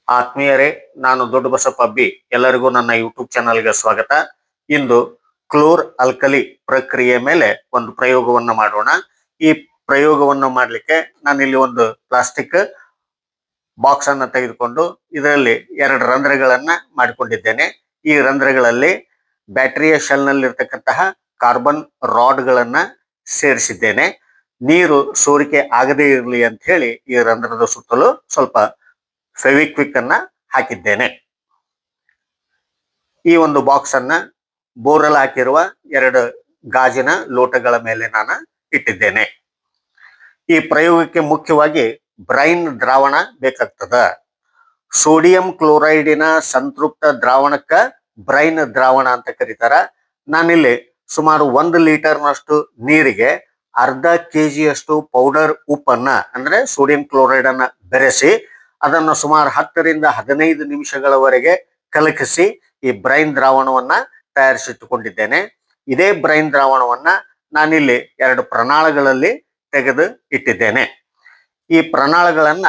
ಆತ್ಮೀಯರೇ, ನಾನು ದೊಡ್ಡ ಬಸಪ್ಪ ಅಬ್ಬಿ. ಎಲ್ಲರಿಗೂ ನನ್ನ ಯೂಟ್ಯೂಬ್ ಚಾನಲ್ಗೆ ಸ್ವಾಗತ. ಇಂದು ಕ್ಲೋರ್ ಅಲ್ಕಲಿ ಪ್ರಕ್ರಿಯೆ ಮೇಲೆ ಒಂದು ಪ್ರಯೋಗವನ್ನ ಮಾಡೋಣ. ಈ ಪ್ರಯೋಗವನ್ನು ಮಾಡಲಿಕ್ಕೆ ನಾನಿಲ್ಲಿ ಒಂದು ಪ್ಲಾಸ್ಟಿಕ್ ಬಾಕ್ಸ್ ಅನ್ನ ತೆಗೆದುಕೊಂಡು ಇದರಲ್ಲಿ 2 ರಂಧ್ರಗಳನ್ನ ಮಾಡಿಕೊಂಡಿದ್ದೇನೆ. ಈ ರಂಧ್ರಗಳಲ್ಲಿ ಬ್ಯಾಟರಿಯ ಶೆಲ್ ನಲ್ಲಿ ಇರತಕ್ಕಂತಹ ಕಾರ್ಬನ್ ರಾಡ್ ಗಳನ್ನ ಸೇರಿಸಿದ್ದೇನೆ. ನೀರು ಸೋರಿಕೆ ಆಗದೇ ಇರಲಿ ಅಂತ ಹೇಳಿ ಈ ರಂಧ್ರದ ಸುತ್ತಲೂ ಸ್ವಲ್ಪ ಫೆವಿಕ್ವಿಕ್ ಅನ್ನ ಹಾಕಿದ್ದೇನೆ. ಈ ಒಂದು ಬಾಕ್ಸ್ ಅನ್ನ ಬೋರಲ್ ಹಾಕಿರುವ 2 ಗಾಜಿನ ಲೋಟಗಳ ಮೇಲೆ ನಾನು ಇಟ್ಟಿದ್ದೇನೆ. ಈ ಪ್ರಯೋಗಕ್ಕೆ ಮುಖ್ಯವಾಗಿ ಬ್ರೈನ್ ದ್ರಾವಣ ಬೇಕಾಗ್ತದ. ಸೋಡಿಯಂ ಕ್ಲೋರೈಡಿನ ಸಂತೃಪ್ತ ದ್ರಾವಣಕ್ಕ ಬ್ರೈನ್ ದ್ರಾವಣ ಅಂತ ಕರೀತಾರ. ನಾನಿಲ್ಲಿ ಸುಮಾರು 1 ಲೀಟರ್ನಷ್ಟು ನೀರಿಗೆ ಅರ್ಧ ಕೆಜಿಯಷ್ಟು ಪೌಡರ್ ಉಪ್ಪನ್ನ ಅಂದ್ರೆ ಸೋಡಿಯಂ ಕ್ಲೋರೈಡ್ ಅನ್ನ ಬೆರೆಸಿ ಅದನ್ನು ಸುಮಾರು 10 ರಿಂದ 15 ನಿಮಿಷಗಳವರೆಗೆ ಕಲಕಿಸಿ ಈ ಬ್ರೈನ್ ದ್ರಾವಣವನ್ನ ತಯಾರಿಸಿಟ್ಟುಕೊಂಡಿದ್ದೇನೆ. ಇದೇ ಬ್ರೈನ್ ದ್ರಾವಣವನ್ನ ನಾನಿಲ್ಲಿ 2 ಪ್ರಣಾಳಗಳಲ್ಲಿ ತೆಗೆದು ಇಟ್ಟಿದ್ದೇನೆ. ಈ ಪ್ರಣಾಳಗಳನ್ನ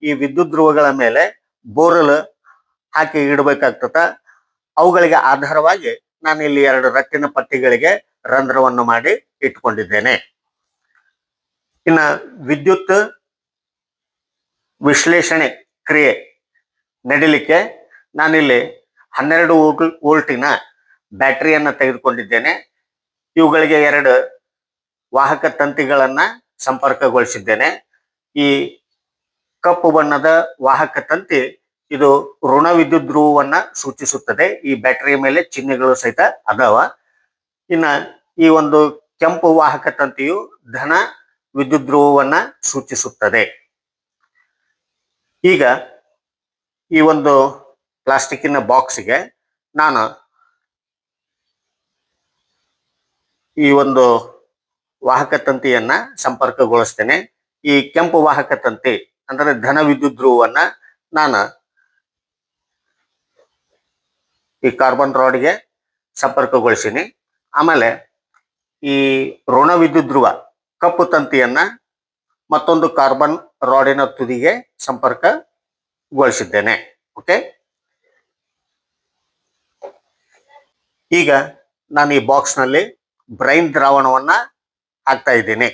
ಈ ವಿದ್ಯುತ್ ಧ್ರುವಗಳ ಮೇಲೆ ಬೋರಲ್ ಹಾಕಿ ಇಡಬೇಕಾಗ್ತದ. ಅವುಗಳಿಗೆ ಆಧಾರವಾಗಿ ನಾನಿಲ್ಲಿ 2 ರಟ್ಟಿನ ಪಟ್ಟಿಗಳಿಗೆ ರಂಧ್ರವನ್ನು ಮಾಡಿ ಇಟ್ಕೊಂಡಿದ್ದೇನೆ. ಇನ್ನ ವಿದ್ಯುತ್ ವಿಶ್ಲೇಷಣೆ ಕ್ರಿಯೆ ನಡಿಲಿಕ್ಕೆ ನಾನಿಲ್ಲಿ 12 ವೋಲ್ಟಿನ ಬ್ಯಾಟರಿಯನ್ನ ತೆಗೆದುಕೊಂಡಿದ್ದೇನೆ. ಇವುಗಳಿಗೆ 2 ವಾಹಕ ತಂತಿಗಳನ್ನ ಸಂಪರ್ಕಗೊಳಿಸಿದ್ದೇನೆ. ಈ ಕಪ್ಪು ಬಣ್ಣದ ವಾಹಕ ತಂತಿ ಇದು ಋಣ ವಿದ್ಯುತ್ ಧ್ರುವವನ್ನ ಸೂಚಿಸುತ್ತದೆ. ಈ ಬ್ಯಾಟರಿಯ ಮೇಲೆ ಚಿಹ್ನೆಗಳು ಸಹಿತ ಅದಾವ. ಇನ್ನ ಈ ಒಂದು ಕೆಂಪು ವಾಹಕ ತಂತಿಯು ಧನ ವಿದ್ಯುತ್ ಧ್ರುವವನ್ನ ಸೂಚಿಸುತ್ತದೆ. ಈಗ ಈ ಒಂದು ಪ್ಲಾಸ್ಟಿಕ್ಕಿನ ಬಾಕ್ಸ್ಗೆ ನಾನು ಈ ಒಂದು ವಾಹಕ ತಂತಿಯನ್ನ ಸಂಪರ್ಕಗೊಳಿಸ್ತೇನೆ. ಈ ಕೆಂಪು ವಾಹಕ ತಂತಿ ಅಂದ್ರೆ ಧನ ವಿದ್ಯುತ್ ಧ್ರುವವನ್ನ ನಾನು ಈ ಕಾರ್ಬನ್ ರಾಡ್ಗೆ ಸಂಪರ್ಕಗೊಳಿಸಿನಿ. ಆಮೇಲೆ ಈ ಋಣ ವಿದ್ಯುತ್ ಧ್ರುವ ಕಪ್ಪು ತಂತಿಯನ್ನ ಮತ್ತೊಂದು ಕಾರ್ಬನ್ ರಾಡಿನ ತುದಿಗೆ ಸಂಪರ್ಕಗೊಳಿಸಿದ್ದೇನೆ. ಓಕೆ, ಈಗ ನಾನು ಈ ಬಾಕ್ಸ್ ನಲ್ಲಿ ಬ್ರೈನ್ ದ್ರಾವಣವನ್ನ ಹಾಕ್ತಾ ಇದ್ದೀನಿ.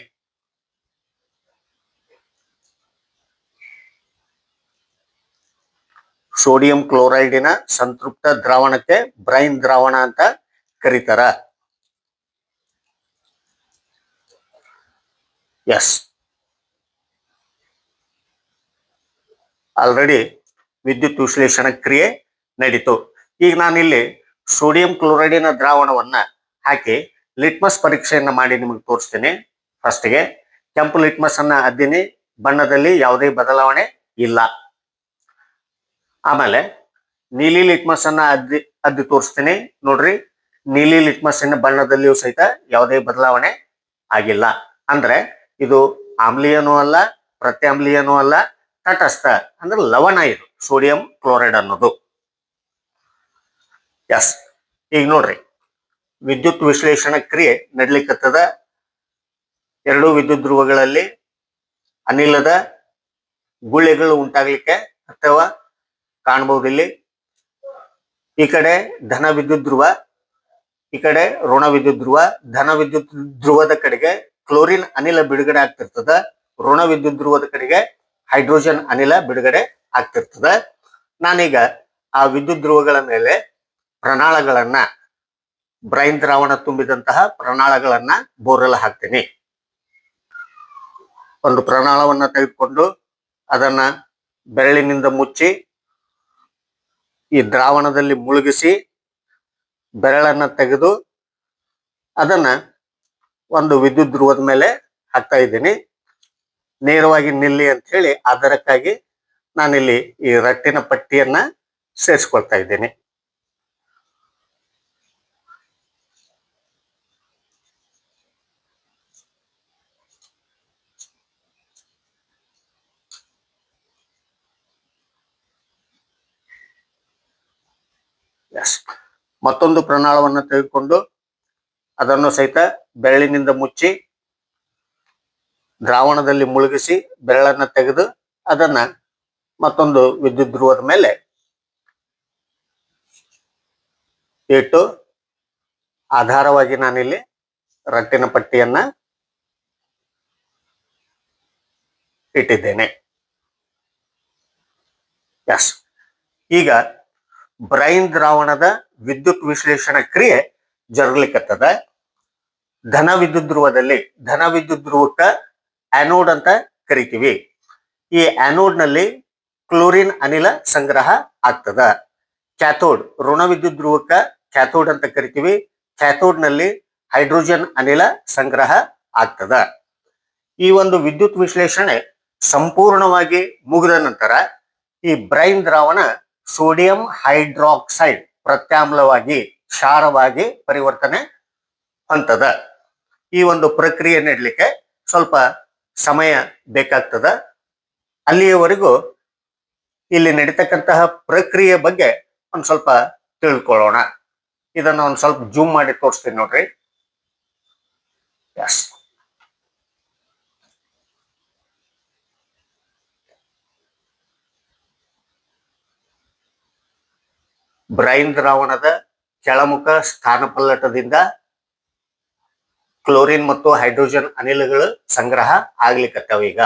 ಸೋಡಿಯಂ ಕ್ಲೋರೈಡಿನ ಸಂತೃಪ್ತ ದ್ರಾವಣಕ್ಕೆ ಬ್ರೈನ್ ದ್ರಾವಣ ಅಂತ ಕರೀತಾರ. ಎಸ್, ಆಲ್ರೆಡಿ ವಿದ್ಯುತ್ ವಿಶ್ಲೇಷಣಾ ಕ್ರಿಯೆ ನಡೀತು. ಈಗ ನಾನಿಲ್ಲಿ ಸೋಡಿಯಂ ಕ್ಲೋರೈಡಿನ ದ್ರಾವಣವನ್ನ ಹಾಕಿ ಲಿಟ್ಮಸ್ ಪರೀಕ್ಷೆಯನ್ನ ಮಾಡಿ ನಿಮಗೆ ತೋರಿಸ್ತೇನೆ. ಫಸ್ಟ್ಗೆ ಕೆಂಪು ಲಿಟ್ಮಸ್ ಅನ್ನ ಅದ್ದಿನಿ, ಬಣ್ಣದಲ್ಲಿ ಯಾವುದೇ ಬದಲಾವಣೆ ಇಲ್ಲ. ಆಮೇಲೆ ನೀಲಿ ಲಿಟ್ಮಸ್ ಅನ್ನ ಅದ್ದಿ ತೋರಿಸ್ತೇನೆ. ನೋಡ್ರಿ, ನೀಲಿ ಲಿಟ್ಮಸ್ ಅನ್ನ ಬಣ್ಣದಲ್ಲಿಯೂ ಸಹಿತ ಯಾವುದೇ ಬದಲಾವಣೆ ಆಗಿಲ್ಲ. ಅಂದ್ರೆ ಇದು ಆಮ್ಲೀಯನೂ ಅಲ್ಲ, ಪ್ರತ್ಯಾಮ್ಲೀಯನೂ ಅಲ್ಲ, ತಟಸ್ಥ ಅಂದ್ರೆ ಲವಣ ಇದು ಸೋಡಿಯಂ ಕ್ಲೋರೈಡ್ ಅನ್ನೋದು. ಎಸ್, ಈಗ ನೋಡ್ರಿ, ವಿದ್ಯುತ್ ವಿಶ್ಲೇಷಣಾ ಕ್ರಿಯೆ ನಡ್ಲಿಕ್ಕತ್ತದ. 2 ವಿದ್ಯುತ್ ಧ್ರುವಗಳಲ್ಲಿ ಅನಿಲದ ಗುಳ್ಳೆಗಳು ಉಂಟಾಗ್ಲಿಕ್ಕೆ ಅಥವಾ ಕಾಣಬಹುದು. ಇಲ್ಲಿ ಈ ಕಡೆ ಧನ ವಿದ್ಯುತ್ ಧ್ರುವ, ಈ ಕಡೆ ಋಣ ವಿದ್ಯುತ್ ಧ್ರುವ. ಧನ ವಿದ್ಯುತ್ ಧ್ರುವದ ಕಡೆಗೆ ಕ್ಲೋರಿನ್ ಅನಿಲ ಬಿಡುಗಡೆ ಆಗ್ತಿರ್ತದ, ಋಣ ವಿದ್ಯುತ್ ಧ್ರುವದ ಕಡೆಗೆ ಹೈಡ್ರೋಜನ್ ಅನಿಲ ಬಿಡುಗಡೆ ಆಗ್ತಿರ್ತದ. ನಾನೀಗ ಆ ವಿದ್ಯುತ್ ಧ್ರುವಗಳ ಮೇಲೆ ಪ್ರಣಾಳಗಳನ್ನ, ಬ್ರೈನ್ ದ್ರಾವಣ ತುಂಬಿದಂತಹ ಪ್ರಣಾಳಗಳನ್ನ ಬೋರಲ್ ಹಾಕ್ತೀನಿ. ಒಂದು ಪ್ರಣಾಳವನ್ನ ತೆಗೆದುಕೊಂಡು ಅದನ್ನ ಬೆರಳಿನಿಂದ ಮುಚ್ಚಿ ಈ ದ್ರಾವಣದಲ್ಲಿ ಮುಳುಗಿಸಿ ಬೆರಳನ್ನ ತೆಗೆದು ಅದನ್ನ ಒಂದು ವಿದ್ಯುತ್ ಧ್ರುವದ ಮೇಲೆ ಹಾಕ್ತಾ ಇದ್ದೀನಿ. ನೇರವಾಗಿ ನಿಲ್ಲಿ ಅಂತ ಹೇಳಿ ಆಧಾರಕ್ಕಾಗಿ ನಾನಿಲ್ಲಿ ಈ ರಟ್ಟಿನ ಪಟ್ಟಿಯನ್ನ ಸೇರಿಸ್ಕೊಳ್ತಾ ಇದ್ದೀನಿ. ಮತ್ತೊಂದು ಪ್ರಣಾಳವನ್ನು ತೆಗೆದುಕೊಂಡು ಅದನ್ನು ಸಹಿತ ಬೆರಳಿನಿಂದ ಮುಚ್ಚಿ ದ್ರಾವಣದಲ್ಲಿ ಮುಳುಗಿಸಿ ಬೆರಳನ್ನ ತೆಗೆದು ಅದನ್ನ ಮತ್ತೊಂದು ವಿದ್ಯುತ್ ಧ್ರುವದ ಮೇಲೆ ಇಟ್ಟು ಆಧಾರವಾಗಿ ನಾನಿಲ್ಲಿ ರಟ್ಟಿನ ಪಟ್ಟಿಯನ್ನ ಇಟ್ಟಿದ್ದೇನೆ. ಎಸ್, ಈಗ ಬ್ರೈನ್ ದ್ರಾವಣದ ವಿದ್ಯುತ್ ವಿಶ್ಲೇಷಣಾ ಕ್ರಿಯೆ ಜರುಗಲಿಕ್ಕತ್ತದ. ಧನ ವಿದ್ಯುತ್ ಧ್ರುವದಲ್ಲಿ, ಧನ ವಿದ್ಯುತ್ ಧ್ರುವಕ್ಕ ಆನೋಡ್ ಅಂತ ಕರಿತೀವಿ. ಈ ಆನೋಡ್ ನಲ್ಲಿ ಕ್ಲೋರಿನ್ ಅನಿಲ ಸಂಗ್ರಹ ಆಗ್ತದ. ಕ್ಯಾಥೋಡ್, ಋಣ ವಿದ್ಯುತ್ ಧ್ರುವಕ್ಕ ಕ್ಯಾಥೋಡ್ ಅಂತ ಕರಿತೀವಿ. ಕ್ಯಾಥೋಡ್ ನಲ್ಲಿ ಹೈಡ್ರೋಜನ್ ಅನಿಲ ಸಂಗ್ರಹ ಆಗ್ತದ. ಈ ಒಂದು ವಿದ್ಯುತ್ ವಿಶ್ಲೇಷಣೆ ಸಂಪೂರ್ಣವಾಗಿ ಮುಗಿದ ನಂತರ ಈ ಬ್ರೈನ್ ದ್ರಾವಣ ಸೋಡಿಯಂ ಹೈಡ್ರಾಕ್ಸೈಡ್ ಪ್ರತ್ಯಾಮ್ಲವಾಗಿ, ಕ್ಷಾರವಾಗಿ ಪರಿವರ್ತನೆ ಹೊಂದದ. ಈ ಒಂದು ಪ್ರಕ್ರಿಯೆ ನಡಲಿಕ್ಕೆ ಸ್ವಲ್ಪ ಸಮಯ ಬೇಕಾಗ್ತದ. ಅಲ್ಲಿಯವರೆಗೂ ಇಲ್ಲಿ ನಡೀತಕ್ಕಂತಹ ಪ್ರಕ್ರಿಯೆ ಬಗ್ಗೆ ಒಂದ್ ಸ್ವಲ್ಪ ತಿಳ್ಕೊಳ್ಳೋಣ. ಇದನ್ನ ಒಂದ್ ಸ್ವಲ್ಪ ಜೂಮ್ ಮಾಡಿ ತೋರಿಸ್ತೀನಿ ನೋಡ್ರಿ. ಎಸ್, ಬ್ರೈನ್ ದ್ರಾವಣದ ಕೆಳಮುಖ ಸ್ಥಾನಪಲ್ಲಟದಿಂದ ಕ್ಲೋರಿನ್ ಮತ್ತು ಹೈಡ್ರೋಜನ್ ಅನಿಲಗಳು ಸಂಗ್ರಹ ಆಗ್ಲಿಕ್ಕತ್ತವ. ಈಗ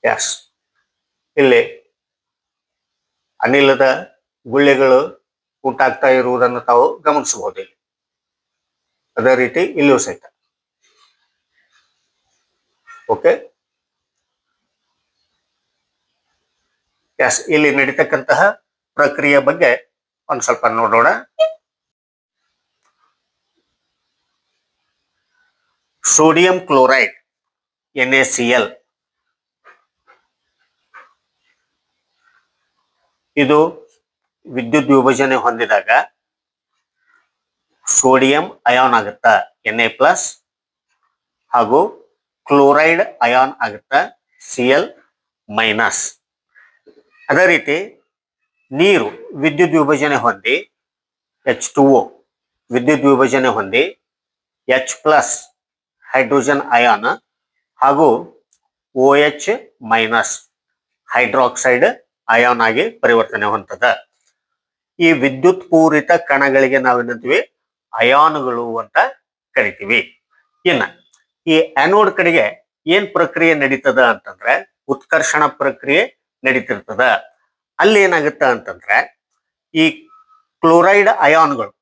ಎಸ್, ಇಲ್ಲಿ ಅನಿಲದ ಗುಳ್ಳೆಗಳು ಉಂಟಾಗ್ತಾ ಇರುವುದನ್ನು ತಾವು ಗಮನಿಸಬಹುದು. ಅದೇ ರೀತಿ ಇಲ್ಲಿಯೂ ಸಹಿತ. ಓಕೆ, ಎಸ್, ಇಲ್ಲಿ ನಡೀತಕ್ಕಂತಹ ಪ್ರಕ್ರಿಯೆ ಬಗ್ಗೆ ಒಂದ್ ಸ್ವಲ್ಪ ನೋಡೋಣ. ಸೋಡಿಯಂ ಕ್ಲೋರೈಡ್ NaCl ಇದು ವಿದ್ಯುತ್ ವಿಭಜನೆ ಹೊಂದಿದಾಗ ಸೋಡಿಯಂ ಅಯಾನ್ ಆಗುತ್ತ Na+, ಹಾಗೂ ಕ್ಲೋರೈಡ್ ಅಯಾನ್ ಆಗುತ್ತ Cl-. ಅದೇ ರೀತಿ ನೀರು ವಿದ್ಯುತ್ ವಿಭಜನೆ ಹೊಂದಿ H2O ವಿದ್ಯುತ್ ವಿಭಜನೆ ಹೊಂದಿ H+ ಹೈಡ್ರೋಜನ್ ಅಯಾನ್ ಹಾಗೂ OH- ಹೈಡ್ರಾಕ್ಸೈಡ್ ಅಯಾನ್ ಆಗಿ ಪರಿವರ್ತನೆ ಹೊಂದದ. ಈ ವಿದ್ಯುತ್ ಪೂರಿತ ಕಣಗಳಿಗೆ ನಾವೇನಂತೀವಿ, ಅಯಾನುಗಳು ಅಂತ ಕರಿತೀವಿ. ಇನ್ನ ಈ ಆನೋಡ್ ಕಡೆಗೆ ಏನ್ ಪ್ರಕ್ರಿಯೆ ನಡೀತದ ಅಂತಂದ್ರೆ ಉತ್ಕರ್ಷಣ ಪ್ರಕ್ರಿಯೆ ನಡೀತಿರ್ತದ. ಅಲ್ಲಿ ಏನಾಗುತ್ತ ಅಂತಂದ್ರೆ ಈ ಕ್ಲೋರೈಡ್ ಅಯಾನುಗಳು,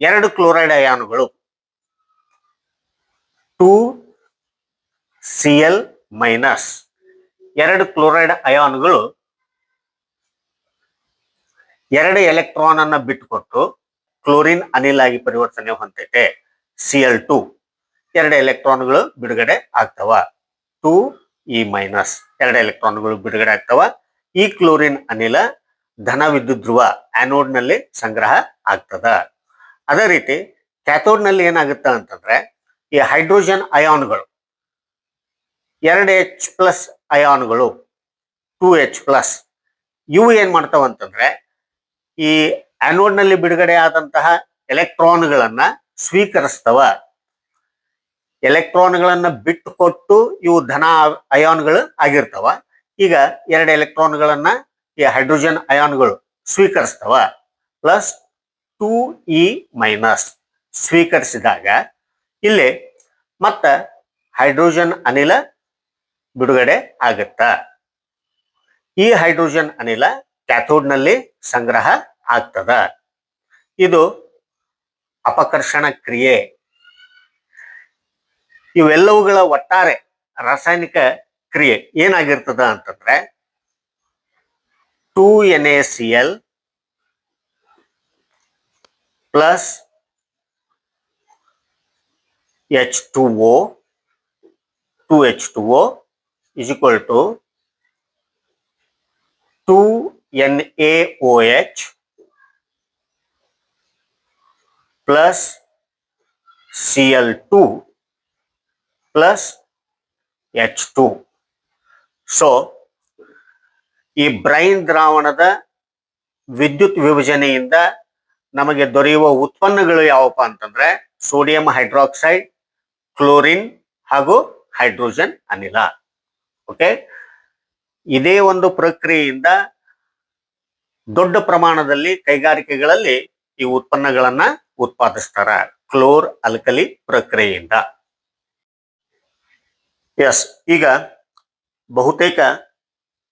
2 ಕ್ಲೋರೈಡ್ ಅಯಾನುಗಳು 2Cl-, 2 ಕ್ಲೋರೈಡ್ ಅಯಾನುಗಳು 2 ಎಲೆಕ್ಟ್ರಾನ್ ಅನ್ನ ಬಿಟ್ಟುಕೊಟ್ಟು ಕ್ಲೋರಿನ್ ಅನಿಲ ಆಗಿ ಪರಿವರ್ತನೆ ಹೊಂದೈತೆ. Cl2 2 ಎಲೆಕ್ಟ್ರಾನ್ಗಳು ಬಿಡುಗಡೆ ಆಗ್ತವ. 2E-, 2 ಎಲೆಕ್ಟ್ರಾನ್ಗಳು ಬಿಡುಗಡೆ ಆಗ್ತವ. ಈ ಕ್ಲೋರಿನ್ ಅನಿಲ ಧನ ವಿದ್ಯುತ್ ಧ್ರುವ ಆನೋಡ್ ನಲ್ಲಿ ಸಂಗ್ರಹ ಆಗ್ತದ. ಅದೇ ರೀತಿ ಕ್ಯಾಥೋಡ್ ನಲ್ಲಿ ಏನಾಗುತ್ತ ಅಂತಂದ್ರೆ ಈ ಹೈಡ್ರೋಜನ್ ಅಯಾನುಗಳು 2H+ ಅಯಾನುಗಳು 2H+, ಇವು ಏನ್ ಮಾಡ್ತಾವ ಅಂತಂದ್ರೆ ಈ ಆನೋಡ್ ನಲ್ಲಿ ಬಿಡುಗಡೆ ಆದಂತಹ ಎಲೆಕ್ಟ್ರಾನ್ಗಳನ್ನ ಸ್ವೀಕರಿಸ್ತವ. ಎಲೆಕ್ಟ್ರಾನ್ಗಳನ್ನ ಬಿಟ್ಟು ಕೊಟ್ಟು ಇವು ಧನ ಅಯಾನ್ಗಳು ಆಗಿರ್ತಾವ. ಈಗ 2 ಎಲೆಕ್ಟ್ರಾನ್ಗಳನ್ನ ಈ ಹೈಡ್ರೋಜನ್ ಅಯಾನ್ಗಳು ಸ್ವೀಕರಿಸ್ತವ. +2E- ಸ್ವೀಕರಿಸಿದಾಗ ಇಲ್ಲಿ ಮತ್ತ ಹೈಡ್ರೋಜನ್ ಅನಿಲ ಬಿಡುಗಡೆ ಆಗುತ್ತ. ಈ ಹೈಡ್ರೋಜನ್ ಅನಿಲ ಕ್ಯಾಥೋಡ್ ನಲ್ಲಿ ಸಂಗ್ರಹ ಆಗ್ತದ. ಇದು ಅಪಕರ್ಷಣ ಕ್ರಿಯೆ. ಇವೆಲ್ಲವುಗಳ ಒಟ್ಟಾರೆ ರಾಸಾಯನಿಕ ಕ್ರಿಯೆ ಏನಾಗಿರ್ತದ ಅಂತಂದ್ರೆ 2NaCl plus H2O 2H2O is equal to 2NaOH plus Cl2 plus H2. So ಈ ಬ್ರೈನ್ ದ್ರಾವಣದ ವಿದ್ಯುತ್ ವಿಭಜನೆಯಿಂದ ನಮಗೆ ದೊರೆಯುವ ಉತ್ಪನ್ನಗಳು ಯಾವಪ್ಪ ಅಂತಂದ್ರೆ ಸೋಡಿಯಂ ಹೈಡ್ರಾಕ್ಸೈಡ್, ಕ್ಲೋರಿನ್ ಹಾಗೂ ಹೈಡ್ರೋಜನ್ ಅನಿಲ. ಓಕೆ, ಇದೇ ಒಂದು ಪ್ರಕ್ರಿಯೆಯಿಂದ ದೊಡ್ಡ ಪ್ರಮಾಣದಲ್ಲಿ ಕೈಗಾರಿಕೆಗಳಲ್ಲಿ ಈ ಉತ್ಪನ್ನಗಳನ್ನ ಉತ್ಪಾದಿಸ್ತಾರ ಕ್ಲೋರ್ ಅಲ್ಕಲಿ ಪ್ರಕ್ರಿಯೆಯಿಂದ. ಎಸ್, ಈಗ ಬಹುತೇಕ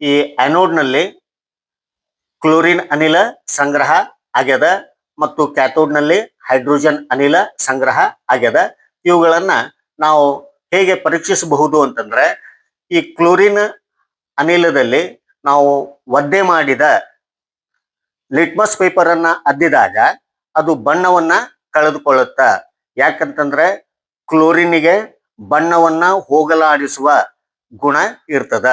ಈ ಆನೋಡ್ ನಲ್ಲಿ ಕ್ಲೋರಿನ್ ಅನಿಲ ಸಂಗ್ರಹ ಆಗ್ಯದ ಮತ್ತು ಕ್ಯಾಥೋಡ್ ನಲ್ಲಿ ಹೈಡ್ರೋಜನ್ ಅನಿಲ ಸಂಗ್ರಹ ಆಗ್ಯದ. ಇವುಗಳನ್ನ ನಾವು ಹೇಗೆ ಪರೀಕ್ಷಿಸಬಹುದು ಅಂತಂದ್ರೆ, ಈ ಕ್ಲೋರಿನ್ ಅನಿಲದಲ್ಲಿ ನಾವು ಒದ್ದೆ ಮಾಡಿದ ಲಿಟ್ಮಸ್ ಪೇಪರ್ ಅನ್ನ ಅದ್ದಿದಾಗ ಅದು ಬಣ್ಣವನ್ನ ಕಳೆದುಕೊಳ್ಳುತ್ತ. ಯಾಕಂತಂದ್ರೆ ಕ್ಲೋರಿನ್ಗೆ ಬಣ್ಣವನ್ನ ಹೋಗಲಾಡಿಸುವ ಗುಣ ಇರ್ತದ,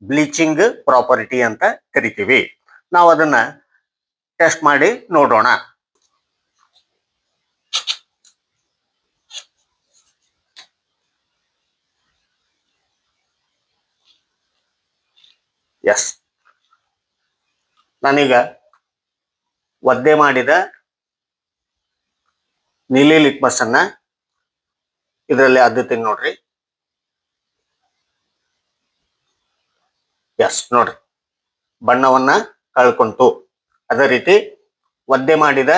ಬ್ಲೀಚಿಂಗ್ ಪ್ರಾಪರ್ಟಿ ಅಂತ ಕರಿತೀವಿ. ನಾವು ಅದನ್ನ ಟೆಸ್ಟ್ ಮಾಡಿ ನೋಡೋಣ. ಎಸ್, ನಾನೀಗ ಒದ್ದೆ ಮಾಡಿದ ನೀಲಿ ಲಿಟ್ಮಸ್ ಅನ್ನ ಇದರಲ್ಲಿ ಅದ್ದುತ್ತೀನಿ ನೋಡ್ರಿ. ಎಸ್, ನೋಡ್ರಿ ಬಣ್ಣವನ್ನ ಕಳ್ಕೊಂತು. ಅದೇ ರೀತಿ ಒದ್ದೆ ಮಾಡಿದ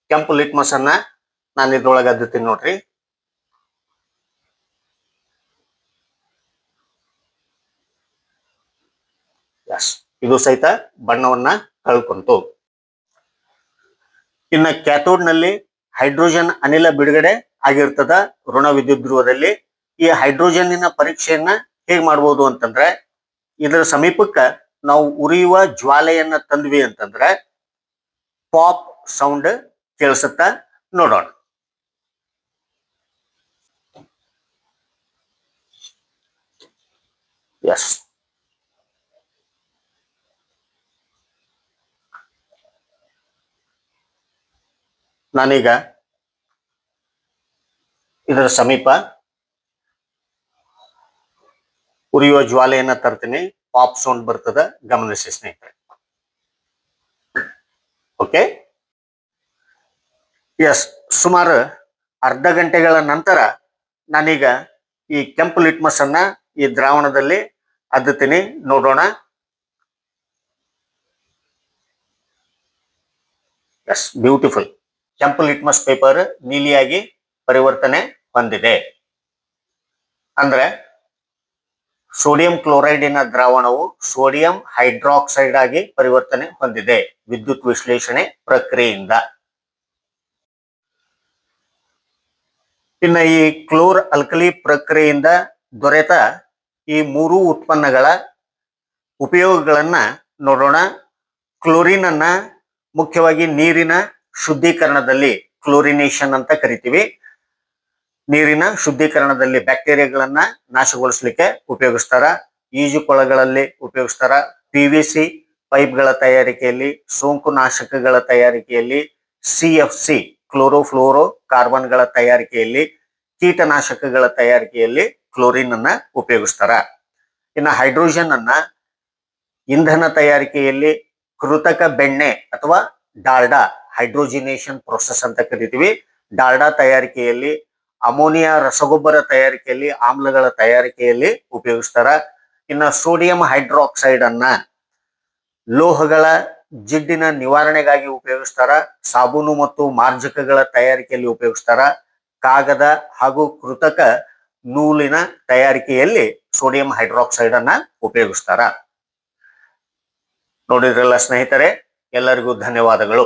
ಕೆಂಪು ಲಿಟ್ಮಸ್ ಅನ್ನ ನಾನು ಇದ್ರೊಳಗೆ ಅದ್ದುತ್ತೀನಿ ನೋಡ್ರಿ. ಎಸ್, ಇದು ಸಹಿತ ಬಣ್ಣವನ್ನ ಕಳ್ಕೊಂತು. ಇನ್ನು ಕ್ಯಾಥೋಡ್ ನಲ್ಲಿ ಹೈಡ್ರೋಜನ್ ಅನಿಲ ಬಿಡುಗಡೆ ಆಗಿರ್ತದ ಋಣ ವಿದ್ಯುತ್ ಧ್ರುವದಲ್ಲಿ. ಈ ಹೈಡ್ರೋಜನ್ನಿನ ಪರೀಕ್ಷೆಯನ್ನ ಹೇಗ್ ಮಾಡ್ಬೋದು ಅಂತಂದ್ರೆ, ಇದರ ಸಮೀಪಕ್ಕ ನಾವು ಉರಿಯುವ ಜ್ವಾಲೆಯನ್ನ ತಂದ್ವಿ ಅಂತಂದ್ರೆ ಪಾಪ್ ಸೌಂಡ್ ಕೇಳಿಸುತ್ತ, ನೋಡೋಣ. ಎಸ್, ನಾನೀಗ ಇದರ ಸಮೀಪ ಉರಿಯುವ ಜ್ವಾಲೆಯನ್ನ ತರ್ತೀನಿ. ಪಾಪ್ ಸೌಂಡ್ ಬರ್ತದ, ಗಮನಿಸಿ ಸ್ನೇಹಿತರೆ. ಓಕೆ, ಎಸ್, ಸುಮಾರು ಅರ್ಧ ಗಂಟೆಗಳ ನಂತರ ನಾನೀಗ ಈ ಕೆಂಪು ಲಿಟ್ಮಸ್ ಅನ್ನ ಈ ದ್ರಾವಣದಲ್ಲಿ ಅದ್ದುತ್ತೀನಿ, ನೋಡೋಣ. Yes, beautiful. ಕೆಂಪು ಲಿಟ್ಮಸ್ ಪೇಪರ್ ನೀಲಿಯಾಗಿ ಪರಿವರ್ತನೆ ಹೊಂದಿದೆ. ಅಂದ್ರೆ ಸೋಡಿಯಂ ಕ್ಲೋರೈಡಿನ ದ್ರಾವಣವು ಸೋಡಿಯಂ ಹೈಡ್ರಾಕ್ಸೈಡ್ ಆಗಿ ಪರಿವರ್ತನೆ ಹೊಂದಿದೆ ವಿದ್ಯುತ್ ವಿಶ್ಲೇಷಣೆ ಪ್ರಕ್ರಿಯೆಯಿಂದ. ಇನ್ನು ಈ ಕ್ಲೋರ್ ಅಲ್ಕಲಿ ಪ್ರಕ್ರಿಯೆಯಿಂದ ದೊರೆತ ಈ ಮೂರು ಉತ್ಪನ್ನಗಳ ಉಪಯೋಗಗಳನ್ನ ನೋಡೋಣ. ಕ್ಲೋರಿನ್ ಅನ್ನ ಮುಖ್ಯವಾಗಿ ನೀರಿನ ಶುದ್ಧೀಕರಣದಲ್ಲಿ, ಕ್ಲೋರಿನೇಷನ್ ಅಂತ ಕರಿತೀವಿ, ನೀರಿನ ಶುದ್ಧೀಕರಣದಲ್ಲಿ ಬ್ಯಾಕ್ಟೀರಿಯಾಗಳನ್ನ ನಾಶಗೊಳಿಸಲಿಕ್ಕೆ ಉಪಯೋಗಿಸ್ತಾರ. ಈಜುಕೊಳಗಳಲ್ಲಿ ಉಪಯೋಗಿಸ್ತಾರ. PVC ಪೈಪ್ಗಳ ತಯಾರಿಕೆಯಲ್ಲಿ, ಸೋಂಕು ನಾಶಕಗಳ ತಯಾರಿಕೆಯಲ್ಲಿ, CFC ಕ್ಲೋರೋಫ್ಲೋರೋ ಕಾರ್ಬನ್ಗಳ ತಯಾರಿಕೆಯಲ್ಲಿ, ಕೀಟನಾಶಕಗಳ ತಯಾರಿಕೆಯಲ್ಲಿ ಕ್ಲೋರಿನ್ ಅನ್ನ ಉಪಯೋಗಿಸ್ತಾರ. ಇನ್ನು ಹೈಡ್ರೋಜನ್ ಅನ್ನ ಇಂಧನ ತಯಾರಿಕೆಯಲ್ಲಿ, ಕೃತಕ ಬೆಣ್ಣೆ ಅಥವಾ ಡಾಲ್ಡಾ ಹೈಡ್ರೋಜಿನೇಷನ್ ಪ್ರೊಸೆಸ್ ಅಂತ ಕರಿತೀವಿ, ಡಾಲ್ಡಾ ತಯಾರಿಕೆಯಲ್ಲಿ, ಅಮೋನಿಯಾ ರಸಗೊಬ್ಬರ ತಯಾರಿಕೆಯಲ್ಲಿ, ಆಮ್ಲಗಳ ತಯಾರಿಕೆಯಲ್ಲಿ ಉಪಯೋಗಿಸ್ತಾರ. ಇನ್ನು ಸೋಡಿಯಂ ಹೈಡ್ರಾಕ್ಸೈಡ್ ಅನ್ನ ಲೋಹಗಳ ಜಿಡ್ಡಿನ ನಿವಾರಣೆಗಾಗಿ ಉಪಯೋಗಿಸ್ತಾರ. ಸಾಬೂನು ಮತ್ತು ಮಾರ್ಜಕಗಳ ತಯಾರಿಕೆಯಲ್ಲಿ ಉಪಯೋಗಿಸ್ತಾರ. ಕಾಗದ ಹಾಗೂ ಕೃತಕ ನೂಲಿನ ತಯಾರಿಕೆಯಲ್ಲಿ ಸೋಡಿಯಂ ಹೈಡ್ರಾಕ್ಸೈಡ್ ಅನ್ನ ಉಪಯೋಗಿಸ್ತಾರ. ನೋಡಿದ್ರಲ್ಲ ಸ್ನೇಹಿತರೆ, ಎಲ್ಲರಿಗೂ ಧನ್ಯವಾದಗಳು.